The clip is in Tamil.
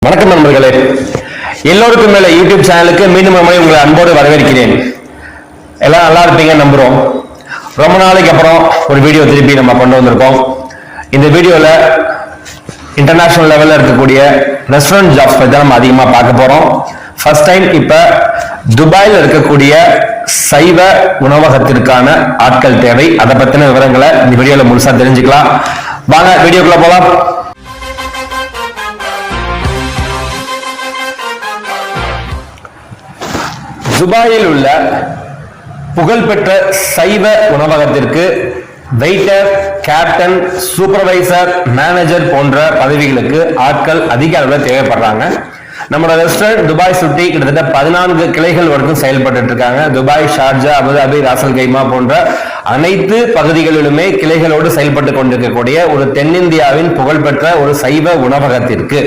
வணக்கம் நண்பர்களே, எல்லோருக்கும் மேல யூடியூப் சேனலுக்கு மீண்டும் ஒரு முறை உங்களை அன்போடு வரவேற்கிறேன். எல்லாம் நல்லா இருப்பீங்க நம்புறோம். ரொம்ப நாளைக்கு அப்புறம் ஒரு வீடியோ திருப்பி நம்ம கொண்டு வந்திருக்கோம். இந்த வீடியோல இன்டர்நேஷனல் லெவல்ல இருக்கக்கூடிய ரெஸ்டாரண்ட் ஜாப்ஸ் பத்தி நம்ம அதிகமா பார்க்க போறோம். ஃபர்ஸ்ட் டைம் இப்ப துபாயில் இருக்கக்கூடிய சைவ உணவகத்திற்கான ஆட்கள் தேவை. அதை பத்தின விவரங்களை இந்த வீடியோல முழுசா தெரிஞ்சுக்கலாம். வாங்க வீடியோக்குள்ள போலாம். துபாயில் உள்ள புகழ்பெற்ற சைவ உணவகத்திற்கு வெயிட்டர், கேப்டன், சூப்பர்வைசர், மேனேஜர் போன்ற பதவிகளுக்கு ஆட்கள் அதிக அளவில் தேவைப்படுறாங்க. நம்மளோட ரெஸ்டாரண்ட் துபாய் சுற்றி கிட்டத்தட்ட 14 கிளைகள் வரைக்கும் செயல்பட்டு இருக்காங்க. துபாய், ஷார்ஜா, அபுதாபி, ராசல் கைமா போன்ற அனைத்து பகுதிகளிலுமே கிளைகளோடு செயல்பட்டு கொண்டிருக்கக்கூடிய ஒரு தென்னிந்தியாவின் புகழ்பெற்ற ஒரு சைவ உணவகத்திற்கு